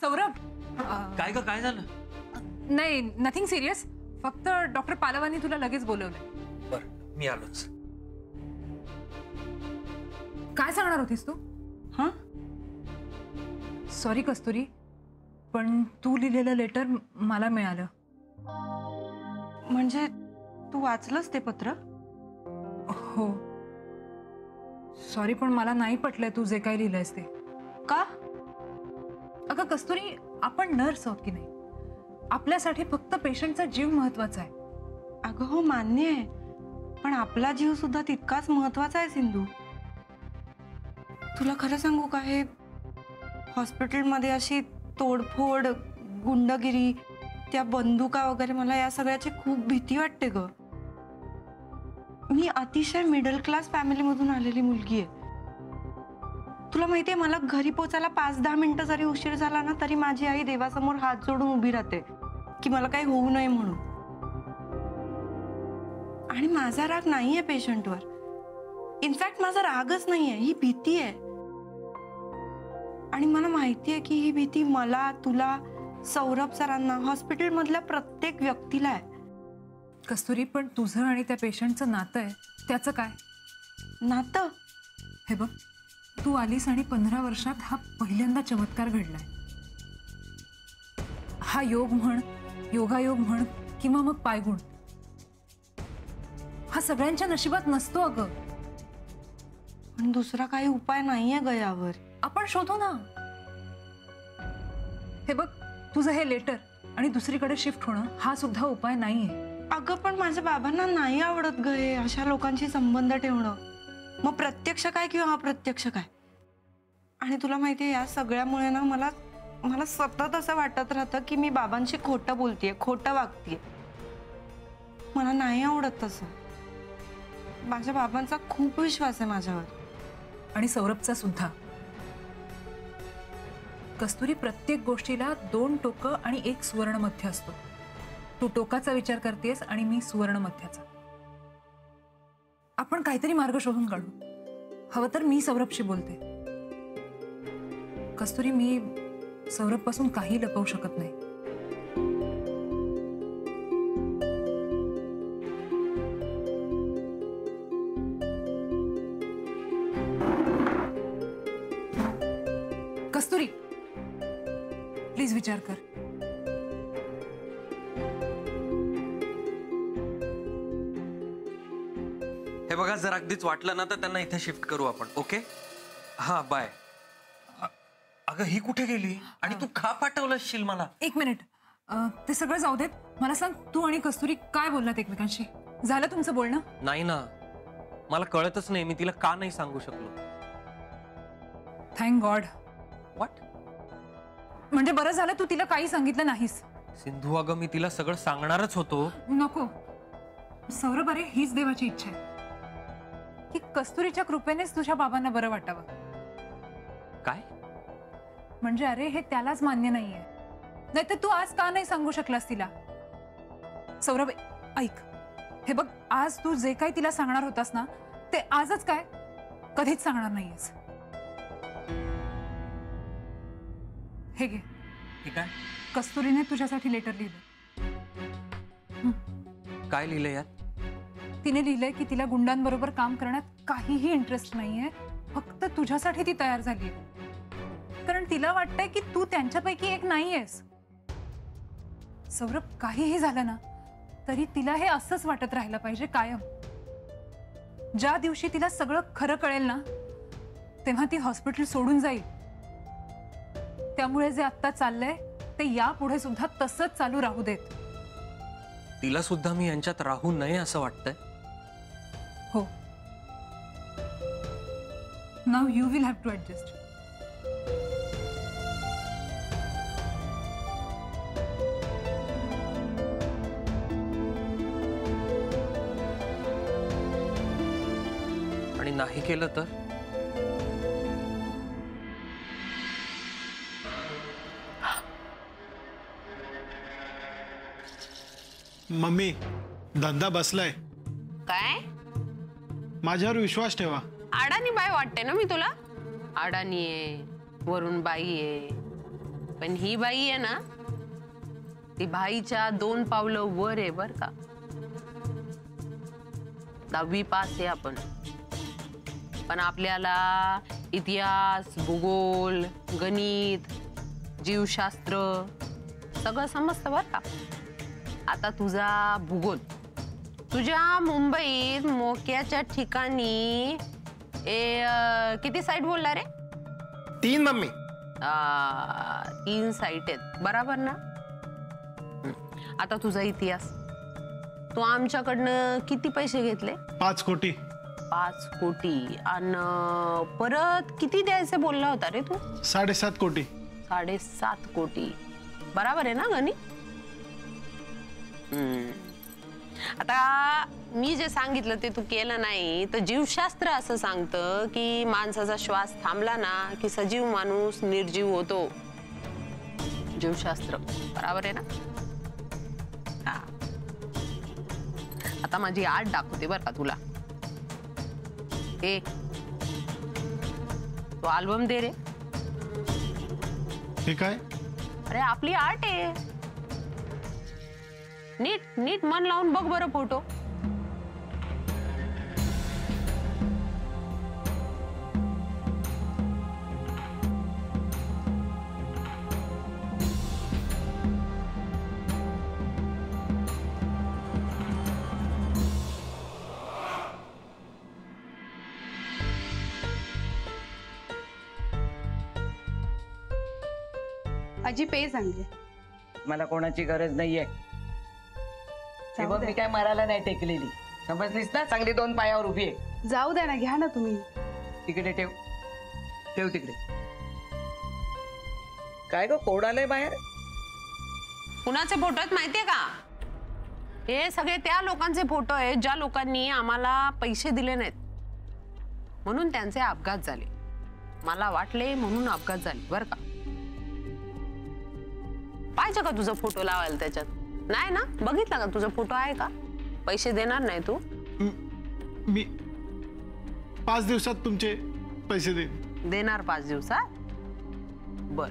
सौरभ काय ग काय झालं? नाही नथिंग सिरियस, फक्त डॉक्टर पालवानी तुला लगेच बोलवलंय. बरं मी आलोच. काय सांगणार होतीस तू? हां सॉरी कस्तुरी, पण तू लिहिलेलं लेटर मला मिळालं. म्हणजे तू वाचलंस ते पत्र? हो सॉरी, पण मला नाही पटलंय तू जे काही लिहिलंयस ते. का? अगं कस्तुरी, आपण नर्स आहोत की नाही, आपल्यासाठी फक्त पेशंटचा जीव महत्वाचा आहे. अगं हो मान्य आहे, पण आपला जीव सुद्धा तितकाच महत्वाचा आहे सिंधू. तुला खरं सांगू का, हे हॉस्पिटलमध्ये अशी तोडफोड, गुंडगिरी, त्या बंदुका वगैरे, मला या सगळ्याची खूप भीती वाटते ग. मी अतिशय मिडल क्लास फॅमिलीमधून आलेली मुलगी आहे. तुला माहितीये, मला घरी पोचायला 5-10 मिनिटं जरी उशीर झाला ना, तरी माझी आई देवासमोर हात जोडून उभी राहते की मला काही होऊ नये म्हणून. आणि माझा राग नाहीये पेशंटवर, इनफॅक्ट माझा रागच नाहीये, ही भीती आहे. आणि मला माहितीये की ही भीती मला, तुला, सौरभ सरांना, हॉस्पिटलमधल्या प्रत्येक व्यक्तीला आहे. कस्तुरी, पण तुझं आणि त्या पेशंटचं नातं आहे, त्याचं काय? नातं? हे बघ, तू आलीस आणि 15 वर्षात हा पहिल्यांदा चमत्कार घडलाय. हा योग म्हण, योगायोग म्हण किंवा मग पायगुण, हा सगळ्यांच्या नशिबात नसतो अगं. पण दुसरा काही उपाय नाहीये ग यावर. आपण शोधू ना. हे बघ, तुझं हे लेटर आणि दुसरीकडे शिफ्ट होणं हा सुद्धा उपाय नाहीये. अगं पण माझ्या बाबांना नाही आवडत ग हे अशा लोकांशी संबंध ठेवणं. मग प्रत्यक्ष काय किंवा अप्रत्यक्ष काय. आणि तुला माहितीये, या सगळ्यामुळे ना मला सतत असं वाटत राहतं की मी बाबांशी खोटं बोलतेय, खोटं वागतेय. मला नाही आवडत तसं. माझ्या बाबांचा खूप विश्वास आहे माझ्यावर. आणि सौरभचा सुद्धा. कस्तुरी, प्रत्येक गोष्टीला 2 टोकं आणि 1 सुवर्ण मध्य असतो. तू टोकाचा विचार करतेस आणि मी सुवर्ण मध्याचा. आपण काहीतरी मार्ग शोधून काढू. हवं तर मी सौरभशी बोलते. कस्तुरी, मी सौरभ पासून काही लपवू शकत नाही. कस्तुरी, प्लीज विचार कर. हे बघा, जर अगदीच वाटलं ना तर त्यांना इथे शिफ्ट करू आपण. ओके, हा बाय. अगं ही कुठे गेली आणि तू का पाठवलं असशील मला? 1 मिनिट, ते सगळं जाऊ देत. मला सांग, तू आणि कस्तुरी काय बोललात एकमेकांशी? झालं तुमचं बोलणं? नाही ना, मला कळतच नाही मी तिला का नाही सांगू शकलो. Thank God. व्हॉट? म्हणजे बरं झालं तू तिला काही सांगितलं नाहीस. सिंधू, अगं मी तिला सगळं सांगणारच होतो. नको सौरभ, अरे हीच देवाची इच्छा आहे की कस्तुरीच्या कृपेनेच तुझ्या बाबांना बरं वाटावं. काय? म्हणजे अरे हे त्यालाच मान्य नाहीये, नाहीतर तू आज का नाही सांगू शकलास तिला? सौरभ ऐक, हे बघ, आज तू जे काही तिला सांगणार होतास ना, ते आजच काय कधीच सांगणार नाहीयेस. हे घे. ठीक आहे. कस्तुरीने तुझ्यासाठी लेटर लिहिलं. काय लिहिलंय यात? तिने लिहिलंय की तिला गुंडांबरोबर काम करण्यात काहीही इंटरेस्ट नाहीये, फक्त तुझ्यासाठी ती तयार झालीय. कारण तिला वाटतंय की तू त्यांच्यापैकी एक नाहीयेस. सौरभ, काहीही झालं ना तरी तिला हे असंच वाटत राहिलं पाहिजे कायम. ज्या दिवशी तिला सगळं खरं कळेल ना, तेव्हा ती हॉस्पिटल सोडून जाईल. त्यामुळे जे आत्ता चाललंय ते यापुढे सुद्धा तसंच चालू राहू देत. तिला सुद्धा मी यांच्यात राहू नये असं वाटतंय. हो. Now you will have to adjust. आणि नाही केलं तर? मम्मी, धंदा बसलाय. काय? माझ्यावर विश्वास ठेवा. अडाणी बाई वाटते ना मी तुला? अडाणी आहे, वरून बाई आहे, पण ही बाई आहे ना, ती बाईच्या 2 पावलं वर आहे बर का. 10वी पास आहे आपण, पण आपल्याला इतिहास, भूगोल, गणित, जीवशास्त्र सगळं समजतं बर का. आता तुझा भूगोल, तुझ्या मुंबईत मोक्याच्या ठिकाणी किती साईट बोलला रे? 3 मम्मी. 3 साईट आहेत बराबर ना. आता तुझा इतिहास, तू आमच्याकडनं किती पैसे घेतले? 5 कोटी. 5 कोटी. आणि परत किती द्यायचे बोलला होता रे तू? 7.5 कोटी. 7.5 कोटी बराबर आहे ना गणित? आता मी जे सांगितलं ते तू केलं नाही तर जीवशास्त्र असं सांगतं की माणसाचा श्वास थांबला ना की सजीव माणूस निर्जीव होतो. जीवशास्त्र बराबर आहे ना. हा. आता माझी आठ दाखवते बर का तुला. तो अल्बम दे रे. हे काय? अरे आपली आर्ट आहे. नीट नीट मन लावून बघ बरं फोटो. आजी पे सांगते. मला कोणाची गरज नाहीये. तेव्हा मी काय मारायला नाही टेकलेली, समजलीस ना. चांगली 2 पायावर उभी आहे. जाऊ द्या ना, घ्या ना तुम्ही. तिकडे ठेव, ठेव तिकडे. काय ग, कोण आलंय बाहेर? कुणाचे फोटो आहेत माहितीये का? हे सगळे त्या लोकांचे फोटो आहेत ज्या लोकांनी आम्हाला पैसे दिले नाहीत म्हणून त्यांचे अपघात झाले. मला वाटले म्हणून अपघात झाले बर का. पाहिजे का तुझा फोटो लावायला त्याच्यात? नाही ना. बघितला का तुझा फोटो आहे का? पैसे देणार नाही तू? मी 5 दिवसात तुमचे पैसे देईन. देणार 5 दिवसात? बर.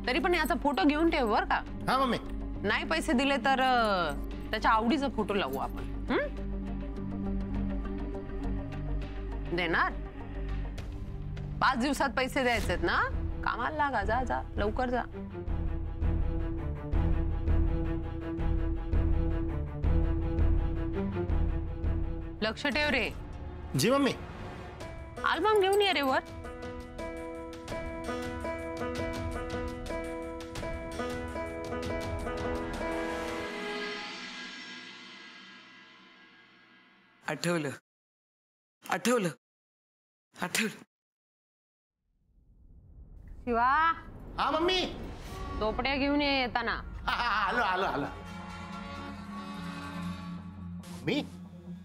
तरी पण याचा फोटो घेऊन ठेव बर का. हा मम्मी. नाही पैसे दिले तर त्याच्या आवडीचा फोटो लावू आपण. देणार? 5 दिवसात पैसे द्यायचेत ना. कामाला लागा. जा जा लवकर जा. लक्ष ठेव रे. जी मम्मी. अल्बम घेऊन ये रे वर. आठवलं, आठवलं, आठवलं. शिवा, हा मम्मी. चोपड्या घेऊन ये येताना. आलो आलो आलो. मम्मी,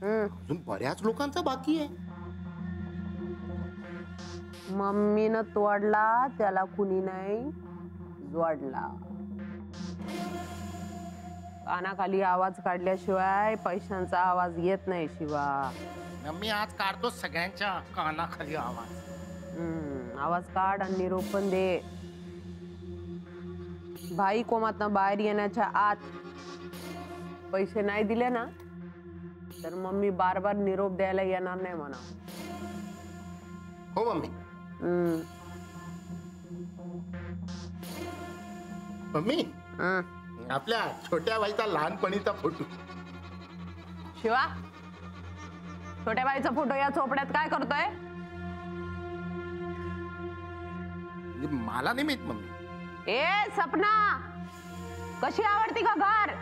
अजून बऱ्याच लोकांचा बाकी आहे. मम्मीनं तोडला त्याला कुणी नाही जोडला. कानाखाली आवाज काढल्याशिवाय पैशांचा आवाज येत नाही शिवा. मम्मी आज काढतो सगळ्यांच्या कानाखाली आवाज. आवाज काढ आणि निरोप पण दे. भाई कोमातनं बाहेर येण्याच्या आत पैसे नाही दिले ना तर मम्मी बार बार निरोप द्यायला येणार नाही म्हणा. हो मम्मी. मम्मी, आपल्या छोट्या बाईचा लहानपणीचा फोटो. शिवा, छोट्या बाईचा फोटो या चोपड्यात काय करतोय? मला नाही माहित मम्मी. ए सपना, कशी आवडती का घर?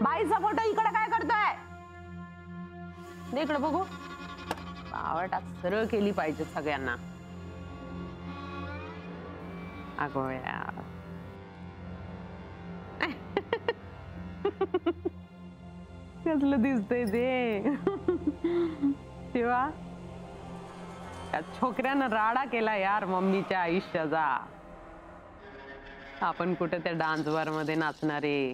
बाईचा फोटो इकडे काय करतोय? इकडे बघू. आवडा सरळ केली पाहिजे सगळ्यांना. अगो यार, कसलं दिसतंय ते. शिवा, त्या छोकऱ्यानं राडा केला यार मम्मीच्या आयुष्याचा. आपण कुठे त्या डान्स बार मध्ये नाचणारे,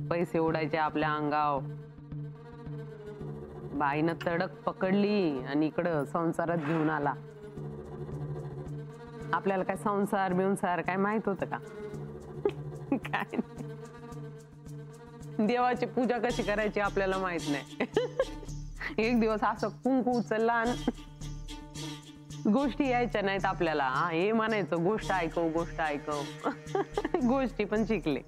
पैसे उडायचे आपल्या अंगावर. बाईनं तडक पकडली आणि इकडं संसारात घेऊन आला. आपल्याला काय संसार बिंसार काय माहित होतं का? काय नाही. देवाची पूजा कशी करायची आपल्याला माहित नाही. एक दिवस असं कुंकू उचलला आणि गोष्टी यायच्या नाहीत आपल्याला. हे म्हणायचं गोष्ट ऐकव गोष्ट ऐकव. गोष्टी पण शिकले.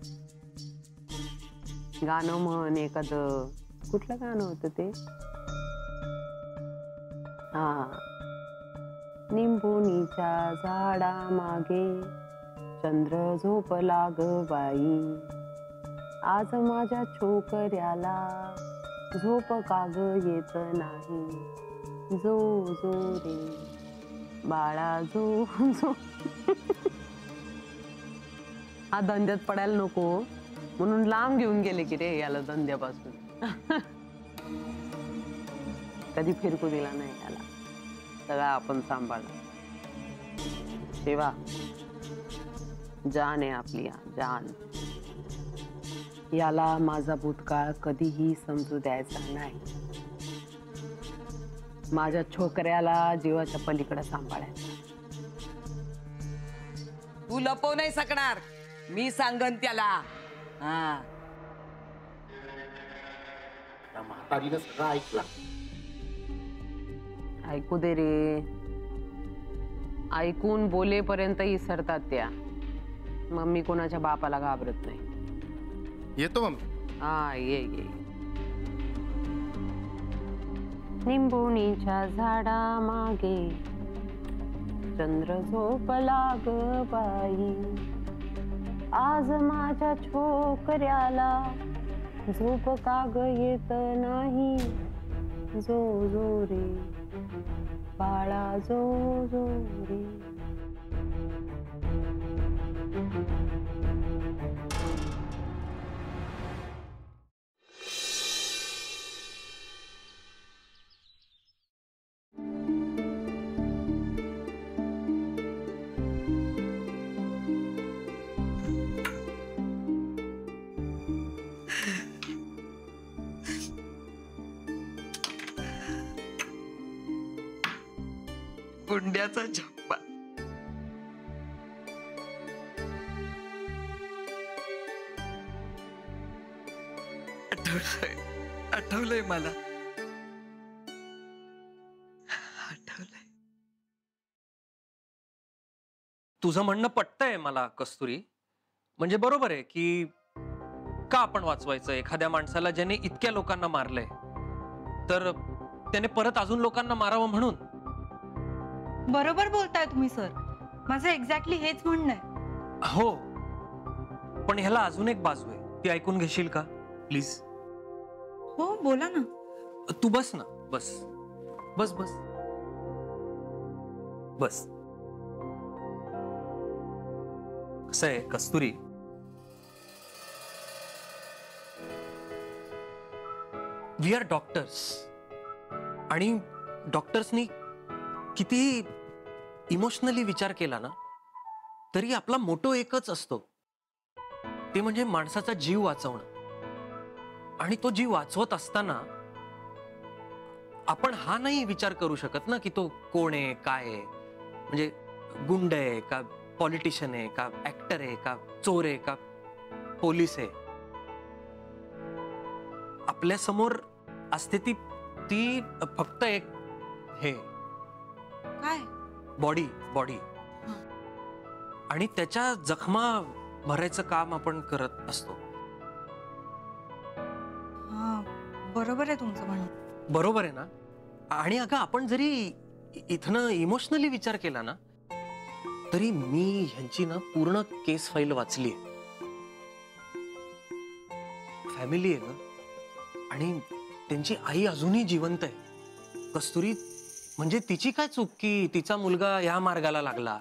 गाणं म्हण एखादं. कुठलं गाणं होतं ते? हा, निंबोनीच्या झाडा मागे चंद्र झोपला ग बाई, आज माझ्या छोकऱ्याला झोप का ग येत नाही, जो जो रे बाळा जो जो. हा धंद्यात पडायला नको म्हणून लांब घेऊन गेले की रे याला धंद्यापासून. कधी फिरकू दिला नाही याला. सगळं आपण सांभाळलं. शिवा जान आहे आपली, जान. याला माझा भूतकाळ कधीही समजू द्यायचा नाही. माझ्या छोकऱ्याला जीवाच्या पलीकडे सांभाळायचं. तू लपवू नाही शकणार, मी सांगन त्याला. हा, त्या म्हातारीनं सगळं ऐकलं. ऐकू दे रे. ऐकून बोलेपर्यंत इसरतात त्या. मग मी कोणाच्या बापाला घाबरत नाही. येतो मम्मी. हा, ये ये. निंबोणीच्या झाडा मागे चंद्र झोपला ग बाई, आज माझ्या छोकऱ्याला झोप का ग येत नाही, जो जो रे बाळा जो जो रे. गुंड्याचा झप्पा. आठवलंय मला. आठवलंय. तुझं म्हणणं पटतंय मला कस्तुरी. म्हणजे बरोबर आहे की का आपण वाचवायचं एखाद्या माणसाला ज्याने इतक्या लोकांना मारलंय, तर त्याने परत अजून लोकांना मारावं म्हणून. बरोबर बोलताय तुम्ही सर. माझं एक्झॅक्टली हेच म्हणणं आहे. हो, पण ह्याला अजून एक बाजू आहे. ती ऐकून घेशील का प्लीज? हो, बोला ना. तू बस ना. बस बस बस बस. कसं आहे कस्तुरी, वी आर डॉक्टर्स. आणि डॉक्टर्सनी किती इमोशनली विचार केला ना तरी आपला मोटो एकच असतो, ते म्हणजे माणसाचा जीव वाचवणं. आणि तो जीव वाचवत असताना आपण हा नाही विचार करू शकत ना की तो कोण आहे, काय आहे. म्हणजे गुंड आहे का, पॉलिटिशियन आहे का, ऍक्टर आहे का, चोर आहे का, पोलीस आहे. आपल्या समोर असते ती फक्त एक हे काय? बॉडी. आणि त्याच्या जखमा भरायचं काम आपण करत असतो. हा, बरोबर आहे तुमचं म्हणणं. बरोबर आहे ना? आणि अगं आपण जरी इथनं इमोशनली विचार केला ना तरी मी ह्यांची ना पूर्ण केस फाईल वाचली. फॅमिली आहे ना, आणि त्यांची आई अजूनही जिवंत आहे. कस्तुरी, म्हणजे तिची काय चूक की तिचा मुलगा या मार्गाला लागला?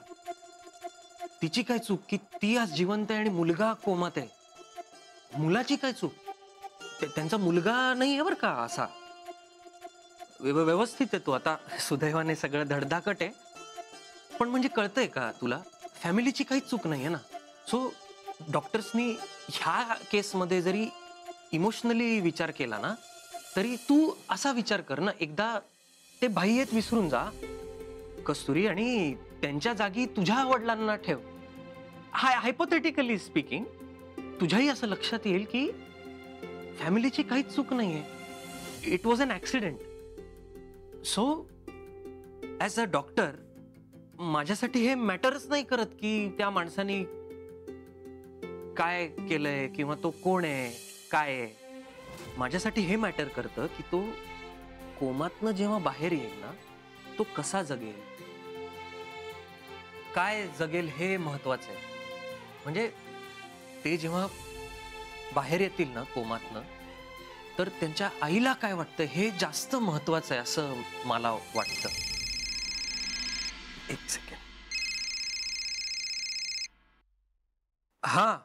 तिची काय चूक की ती आज जिवंत आहे आणि मुलगा कोमात आहे? मुलाची काय चूक? त्यांचा मुलगा नाही आहे बरं का असा, व्यवस्थित आहे तो. आता सुदैवाने सगळं धडधाकट आहे, पण म्हणजे कळतंय का तुला, फॅमिलीची काहीच चूक नाही आहे ना. सो डॉक्टर्सनी ह्या केसमध्ये जरी इमोशनली विचार केला ना तरी तू असा विचार कर ना, एकदा ते बाह्यत विसरून जा कस्तुरी, आणि त्यांच्या जागी तुझ्या वडिलांना ठेव. हायपोथेटिकली स्पीकिंग, तुझ्याही असं लक्षात येईल की फॅमिलीची काहीच चूक नाहीये. It was an accident. So as a doctor माझ्यासाठी हे मॅटरच नाही करत की त्या माणसाने काय केलंय किंवा तो कोण आहे, काय आहे. माझ्यासाठी हे मॅटर करतं की तो कोमातनं जेव्हा बाहेर येईल ना, तो कसा जगेल, काय जगेल हे महत्वाचं आहे. म्हणजे ते जेव्हा बाहेर येतील ना कोमातनं, तर त्यांच्या आईला काय वाटतं हे जास्त महत्वाचं आहे असं मला वाटतं. एक सेकंड. हा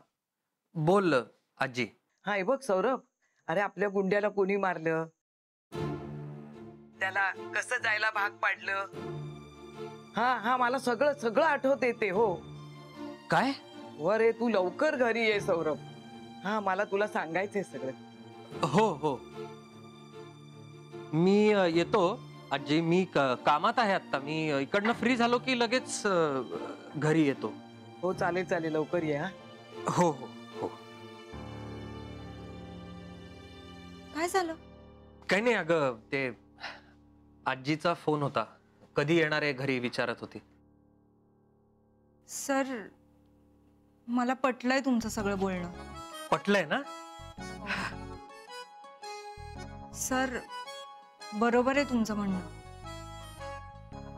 बोल आजी. हा हे बघ सौरभ, अरे आपल्या गुंड्याला कोणी मारलं, त्याला कसं जायला भाग पाडलं. हा हा मला सगळं सगळं आठवत येते. हो काय? रे तू लवकर घरी ये सौरभ. हा मला तुला सांगायचंय सगळं. हो हो मी येतो आजी. मी कामात आहे आता. मी इकडनं फ्री झालो की लगेच घरी येतो. हो चालेल चालेल, लवकर ये. हा हो हो हो. काय झालं? काही नाही अगं, ते आजीचा फोन होता. कधी येणार आहे घरी विचारत होती. सर मला पटलंय तुमचं सगळं बोलणं. पटलंय ना? सर बरोबर आहे तुमचं म्हणणं.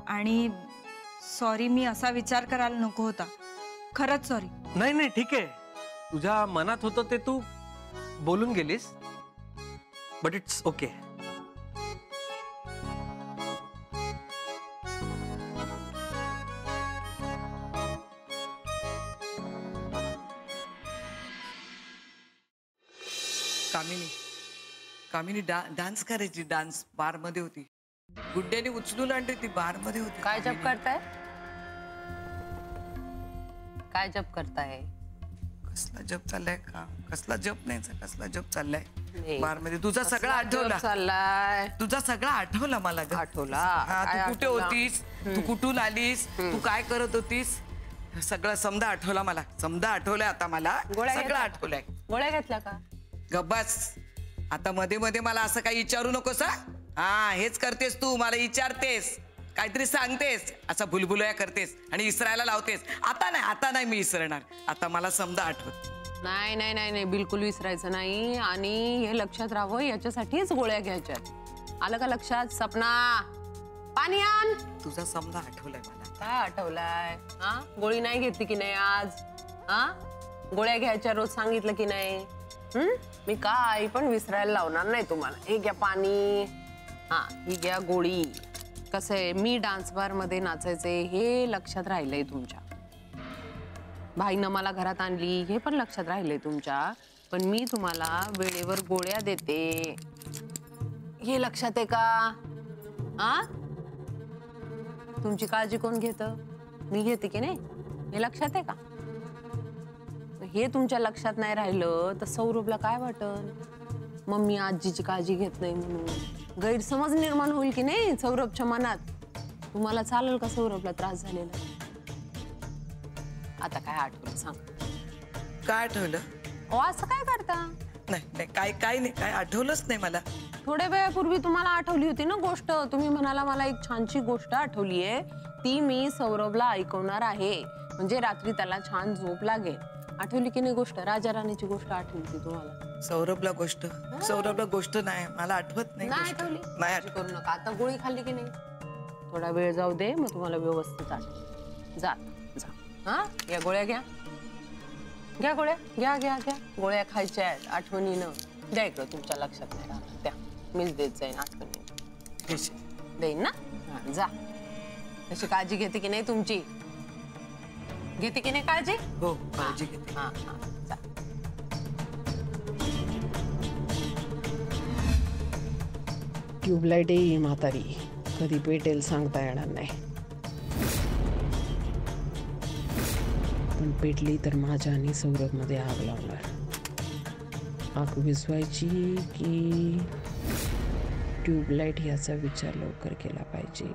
आणि सॉरी, मी असा विचार करायला नको होता. खरंच सॉरी. नाही नाही ठीक आहे. तुझ्या मनात होतं ते तू बोलून गेलीस. But it's okay. Kamini dance करायची. डान्स बार मध्ये होती. गुड्ड्याने उचलून आणली, ती बार मध्ये होती. काय जप करताय? काय जप करताय? कसला जप चाललाय का? कसला जप नाही, कसला जप चाललाय नाही. बार मध्ये. तुझा सगळा आठवला. चाललाय तुझा सगळा आठवला मला ग. आठवला? हा, काय तू कुठे आठवला? होतीस, तू कुठून आलीस, तू काय करत होतीस, सगळं समजा आठवला मला. समजा आठवलंय आता मला. गोळ्या सगळं घेतल्या? आठवलंय. गोळ्या घेतल्या का? गब्बास, आता मध्ये मध्ये मला असं काही विचारू नकोस. हा हेच करतेस तू, मला विचारतेस, काहीतरी सांगतेस, असा भुलभुलया करतेस आणि विसरायला लावतेस. आता नाही मी विसरणार. आता मला समजा आठवत. नाही नाही नाही नाही, बिलकुल विसरायचं नाही. आणि हे लक्षात राहावं, याच्यासाठीच गोळ्या घ्यायच्यात. आलं का लक्षात? सपना पाणी आण. तुझा समजा आठवलाय मला. काय आठवलाय? हा गोळी नाही घेतली की नाही आज? हा गोळ्या घ्यायच्या रोज सांगितलं की नाही? मी काय पण विसरायला लावणार नाही तुम्हाला. हे घ्या पाणी, हा ही घ्या गोळी. कसं आहे, मी डान्स बार मध्ये नाचायचे हे लक्षात राहिलंय तुमच्या. भाईनं मला घरात आणली हे पण लक्षात राहिलंय तुमच्या. पण मी तुम्हाला वेळेवर गोळ्या देते हे लक्षात आहे का? हा तुमची काळजी कोण घेतं? मी घेते की नाही हे लक्षात आहे का? हे तुमच्या लक्षात नाही राहिलं तर सौरभला काय वाटल? मम्मी आजीची काळजी घेत नाही म्हणून गैरसमज निर्माण होईल की नाही सौरभच्या मनात. तुम्हाला चालेल का सौरभला त्रास झालेला? आता काय आठवलं सांग. काय आठवलं? असं काय करता? नाही काय नाही, काय आठवलंच नाही मला. थोड्या वेळापूर्वी तुम्हाला आठवली होती ना गोष्ट. तुम्ही म्हणाला मला एक छानशी गोष्ट आठवलीये, ती मी सौरभला ऐकवणार आहे म्हणजे रात्री त्याला छान झोप लागेल. आठवली की नाही गोष्ट? राजा राणीची गोष्ट आठवली होती तुम्हाला? सौरभला गोष्ट नाही मला आठवत नाही. आठवली? नाही काळजी करू नका. आता गोळी खाल्ली की नाही? थोडा वेळ जाऊ दे, मग तुम्हाला व्यवस्थित आठवत. जा हा या गोळ्या घ्या. घ्या गोळ्या, घ्या घ्या घ्या. गोळ्या खायच्या आहेत आठवणीनं. द्या इकडं, तुमच्या लक्षात नाही राहणार. द्या, मीच देत जाईन आठवणीनं. देईन ना? हा जा. तशी काळजी घेते की नाही तुमची? घेते की नाही काळजी? हो काळजी घेते. हा हा जा. ट्यूबलाईट येई म्हातारी, कधी पेटेल सांगता येणार नाही. पण पेटली तर माझ्या आणि सौरभमध्ये आग लावणार. आग विझवायची की ट्यूबलाईट याचा विचार लवकर केला पाहिजे.